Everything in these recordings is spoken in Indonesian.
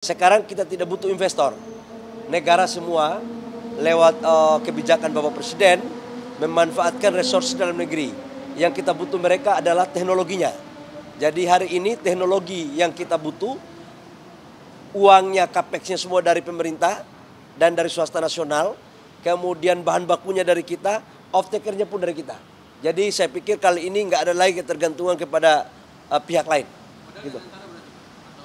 Sekarang kita tidak butuh investor. Negara semua lewat kebijakan Bapak Presiden memanfaatkan resource dalam negeri. Yang kita butuh mereka adalah teknologinya. Jadi hari ini teknologi yang kita butuh, uangnya, capex-nya semua dari pemerintah dan dari swasta nasional. Kemudian bahan bakunya dari kita, off-taker-nya pun dari kita. Jadi saya pikir kali ini nggak ada lagi ketergantungan kepada pihak lain. Gitu.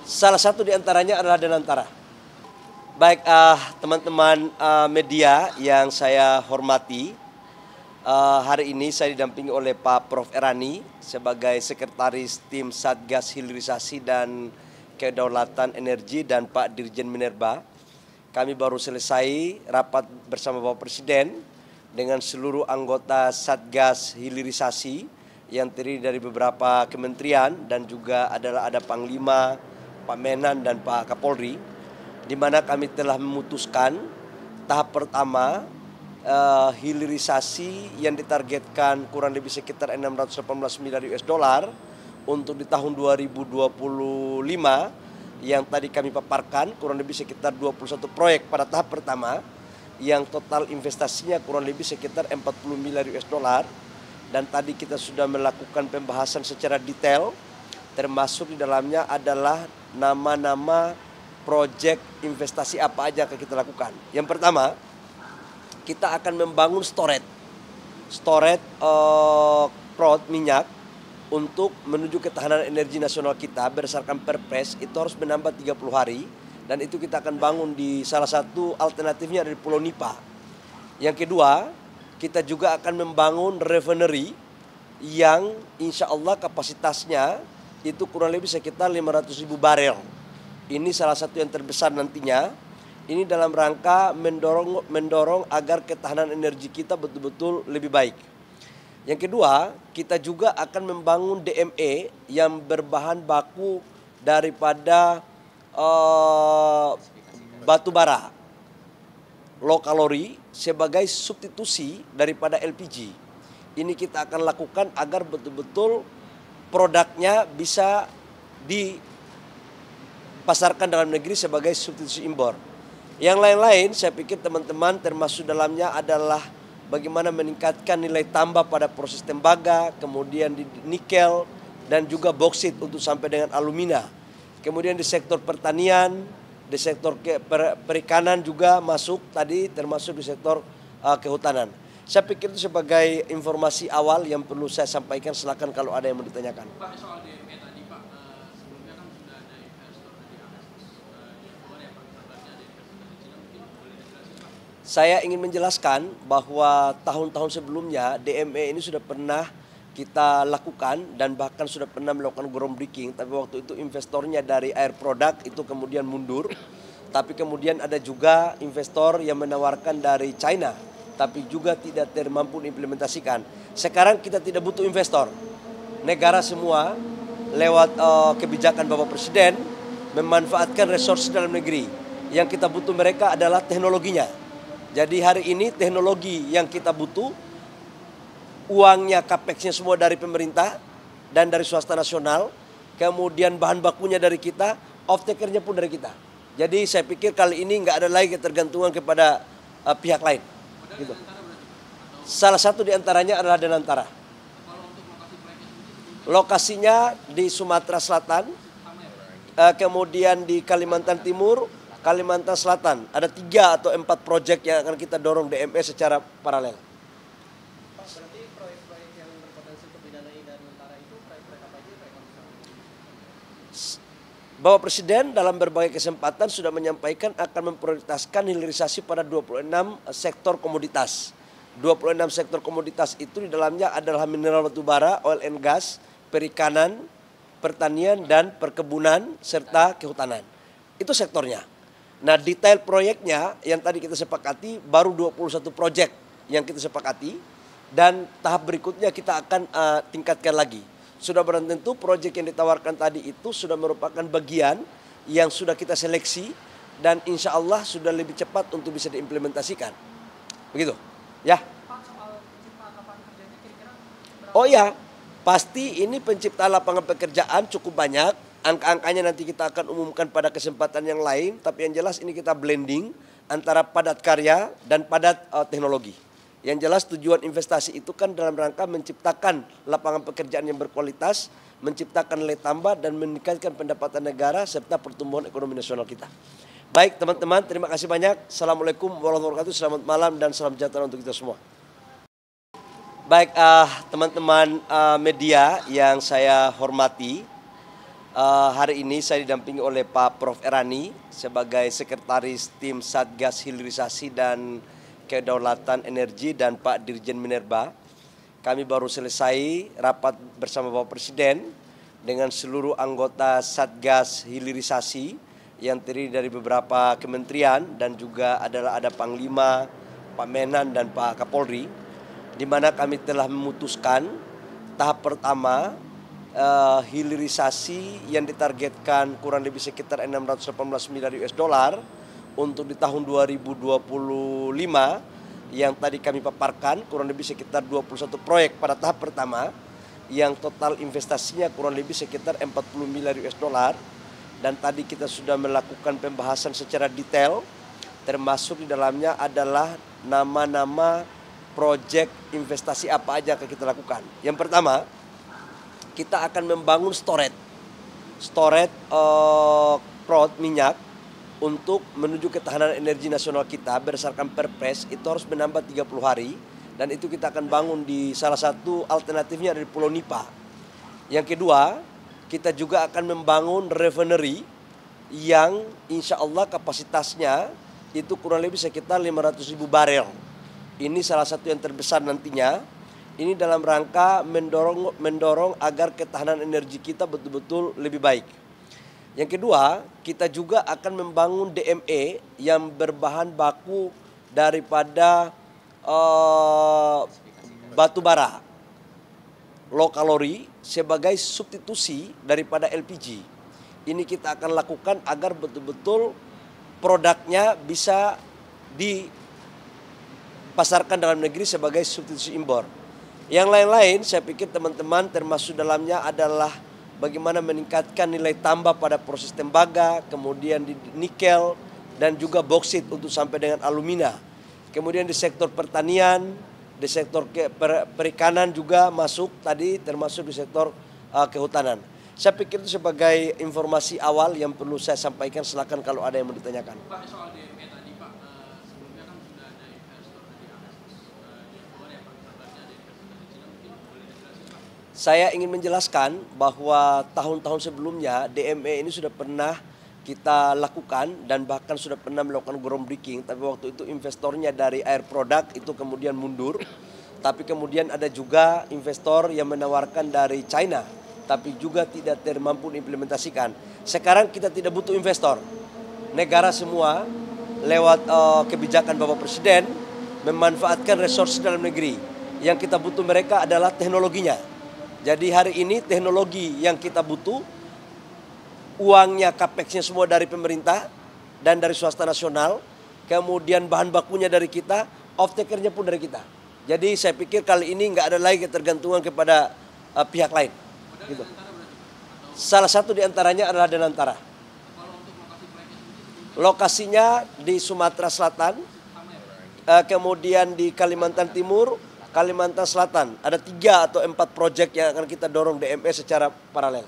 Salah satu di antaranya adalah Danantara. Baik teman-teman media yang saya hormati, hari ini saya didampingi oleh Pak Prof. Erani sebagai Sekretaris Tim Satgas Hilirisasi dan Kedaulatan Energi dan Pak Dirjen Minerba. Kami baru selesai rapat bersama Bapak Presiden dengan seluruh anggota Satgas Hilirisasi yang terdiri dari beberapa kementerian dan juga ada Panglima, Pak Menan dan Pak Kapolri, di mana kami telah memutuskan tahap pertama hilirisasi yang ditargetkan kurang lebih sekitar 618 miliar US dollar untuk di tahun 2025 yang tadi kami paparkan kurang lebih sekitar 21 proyek pada tahap pertama yang total investasinya kurang lebih sekitar 40 miliar US dollar, dan tadi kita sudah melakukan pembahasan secara detail termasuk di dalamnya adalah nama-nama proyek investasi apa aja yang akan kita lakukan. Yang pertama, kita akan membangun storage minyak untuk menuju ketahanan energi nasional kita berdasarkan Perpres itu harus menambah 30 hari, dan itu kita akan bangun di salah satu alternatifnya dari Pulau Nipa. Yang kedua, kita juga akan membangun refinery yang insya Allah kapasitasnya itu kurang lebih sekitar 500.000 barel. Ini salah satu yang terbesar nantinya. Ini dalam rangka mendorong agar ketahanan energi kita betul-betul lebih baik. Yang kedua, kita juga akan membangun DME yang berbahan baku daripada batu bara low kalori sebagai substitusi daripada LPG. Ini kita akan lakukan agar betul-betul produknya bisa dipasarkan dalam negeri sebagai substitusi impor. Yang lain-lain saya pikir teman-teman termasuk dalamnya adalah bagaimana meningkatkan nilai tambah pada proses tembaga, kemudian di nikel dan juga boksit untuk sampai dengan alumina. Kemudian di sektor pertanian, di sektor perikanan juga masuk tadi, termasuk di sektor kehutanan. Saya pikir itu sebagai informasi awal yang perlu saya sampaikan. Silakan kalau ada yang mau ditanyakan. Pak, soal DME tadi Pak, sebelumnya kan sudah ada investor dari ASES di luar ya Pak, kabarnya ada investor dari Cina, mungkin boleh dijelasin Pak? Saya ingin menjelaskan bahwa tahun-tahun sebelumnya DME ini sudah pernah kita lakukan dan bahkan sudah pernah melakukan groundbreaking, tapi waktu itu investornya dari Air Product itu kemudian mundur. Tapi kemudian ada juga investor yang menawarkan dari China, tapi juga tidak termampu diimplementasikan. Sekarang kita tidak butuh investor. Negara semua lewat kebijakan Bapak Presiden memanfaatkan resource dalam negeri. Yang kita butuh mereka adalah teknologinya. Jadi hari ini teknologi yang kita butuh, uangnya, capex-nya semua dari pemerintah dan dari swasta nasional. Kemudian bahan bakunya dari kita, off-taker-nya pun dari kita. Jadi saya pikir kali ini nggak ada lagi ketergantungan kepada pihak lain. Gitu. Salah satu di antaranya adalah Danantara. Lokasinya di Sumatera Selatan, kemudian di Kalimantan Timur, Kalimantan Selatan. Ada 3 atau 4 proyek yang akan kita dorong DME secara paralel. Pak, berarti proyek-proyek yang berpotensi untuk didanai Danantara itu proyek-proyek apa aja Pak? Bapak Presiden dalam berbagai kesempatan sudah menyampaikan akan memprioritaskan hilirisasi pada 26 sektor komoditas. 26 sektor komoditas itu di dalamnya adalah mineral batubara, oil and gas, perikanan, pertanian dan perkebunan serta kehutanan. Itu sektornya. Nah, detail proyeknya yang tadi kita sepakati baru 21 proyek yang kita sepakati, dan tahap berikutnya kita akan tingkatkan lagi. Sudah barang tentu proyek yang ditawarkan tadi itu sudah merupakan bagian yang sudah kita seleksi dan insya Allah sudah lebih cepat untuk bisa diimplementasikan. Begitu, ya. Pak, soal penciptaan lapangan kerjanya kira-kira berapa? Oh ya, pasti ini penciptaan lapangan pekerjaan cukup banyak. Angka-angkanya nanti kita akan umumkan pada kesempatan yang lain, tapi yang jelas ini kita blending antara padat karya dan padat teknologi. Yang jelas tujuan investasi itu kan dalam rangka menciptakan lapangan pekerjaan yang berkualitas, menciptakan nilai tambah dan meningkatkan pendapatan negara serta pertumbuhan ekonomi nasional kita. Baik teman-teman, terima kasih banyak. Assalamualaikum warahmatullahi wabarakatuh, selamat malam dan salam sejahtera untuk kita semua. Baik teman-teman media yang saya hormati, hari ini saya didampingi oleh Pak Prof. Erani sebagai Sekretaris Tim Satgas Hilirisasi dan Kedaulatan Energi dan Pak Dirjen Minerba. Kami baru selesai rapat bersama Bapak Presiden dengan seluruh anggota Satgas Hilirisasi yang terdiri dari beberapa kementerian dan juga ada Panglima, Pak Menhan dan Pak Kapolri, di mana kami telah memutuskan tahap pertama hilirisasi yang ditargetkan kurang lebih sekitar 618 miliar US dollar untuk di tahun 2025 yang tadi kami paparkan kurang lebih sekitar 21 proyek pada tahap pertama yang total investasinya kurang lebih sekitar 40 miliar US dollar, dan tadi kita sudah melakukan pembahasan secara detail termasuk di dalamnya adalah nama-nama proyek investasi apa aja yang kita lakukan. Yang pertama, kita akan membangun storage minyak untuk menuju ketahanan energi nasional kita berdasarkan Perpres itu harus menambah 30 hari, dan itu kita akan bangun di salah satu alternatifnya dari Pulau Nipa. Yang kedua, kita juga akan membangun refinery yang insya Allah kapasitasnya itu kurang lebih sekitar 500.000 barel. Ini salah satu yang terbesar nantinya. Ini dalam rangka mendorong agar ketahanan energi kita betul-betul lebih baik. Yang kedua, kita juga akan membangun DME yang berbahan baku daripada batu bara low kalori sebagai substitusi daripada LPG. Ini kita akan lakukan agar betul-betul produknya bisa dipasarkan dalam negeri sebagai substitusi impor. Yang lain-lain saya pikir teman-teman termasuk dalamnya adalah bagaimana meningkatkan nilai tambah pada proses tembaga, kemudian di nikel dan juga boksit untuk sampai dengan alumina. Kemudian di sektor pertanian, di sektor perikanan juga masuk tadi, termasuk di sektor kehutanan. Saya pikir itu sebagai informasi awal yang perlu saya sampaikan. Silakan kalau ada yang mau ditanyakan. Pak, soal DME tadi Pak, sebelumnya kan sudah ada investor dari ASES yang keluar ya Pak, kabarnya ada investor dari Cina, mungkin boleh dijelasin Pak? Saya ingin menjelaskan bahwa tahun-tahun sebelumnya DME ini sudah pernah kita lakukan dan bahkan sudah pernah melakukan groundbreaking, tapi waktu itu investornya dari Air Product itu kemudian mundur. Tapi kemudian ada juga investor yang menawarkan dari China, tapi juga tidak termampu diimplementasikan. Sekarang kita tidak butuh investor. Negara semua lewat kebijakan Bapak Presiden memanfaatkan resource dalam negeri. Yang kita butuh mereka adalah teknologinya. Jadi hari ini teknologi yang kita butuh, uangnya, capex-nya semua dari pemerintah dan dari swasta nasional, kemudian bahan bakunya dari kita, off-taker-nya pun dari kita. Jadi saya pikir kali ini nggak ada lagi ketergantungan kepada pihak lain. Gitu. Salah satu di antaranya adalah Danantara. Lokasinya di Sumatera Selatan, kemudian di Kalimantan Timur, Kalimantan Selatan. Ada 3 atau 4 proyek yang akan kita dorong DME secara paralel.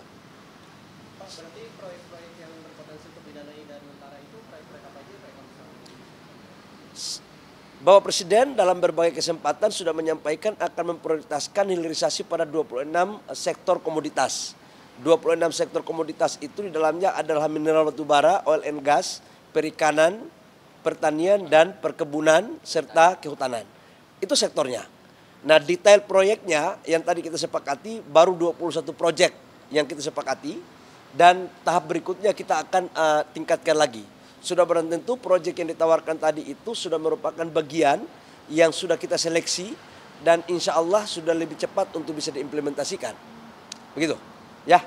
Pak, berarti proyek-proyek yang berpotensi kebidanai dan tentara itu proyek-proyek apa aja Pak? Bapak Presiden dalam berbagai kesempatan sudah menyampaikan akan memprioritaskan hilirisasi pada 26 sektor komoditas. 26 sektor komoditas itu di dalamnya adalah mineral batu bara, oil and gas, perikanan, pertanian dan perkebunan serta kehutanan. Itu sektornya. Nah, detail proyeknya yang tadi kita sepakati baru 21 proyek yang kita sepakati, dan tahap berikutnya kita akan tingkatkan lagi. Sudah barang tentu proyek yang ditawarkan tadi itu sudah merupakan bagian yang sudah kita seleksi dan insya Allah sudah lebih cepat untuk bisa diimplementasikan. Begitu, ya.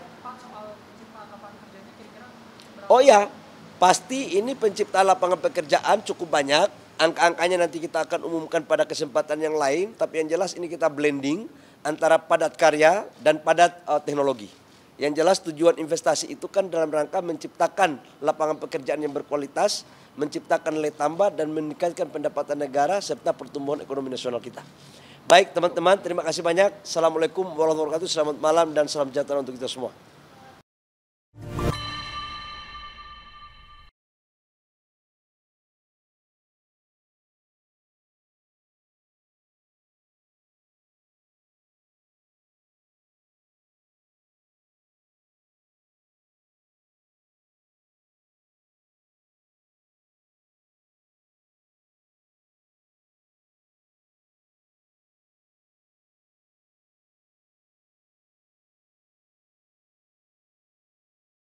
Oh ya, pasti ini penciptaan lapangan pekerjaan cukup banyak. Angka-angkanya nanti kita akan umumkan pada kesempatan yang lain, tapi yang jelas ini kita blending antara padat karya dan padat teknologi. Yang jelas tujuan investasi itu kan dalam rangka menciptakan lapangan pekerjaan yang berkualitas, menciptakan nilai tambah dan meningkatkan pendapatan negara serta pertumbuhan ekonomi nasional kita. Baik teman-teman, terima kasih banyak. Assalamualaikum warahmatullahi wabarakatuh. Selamat malam dan salam sejahtera untuk kita semua.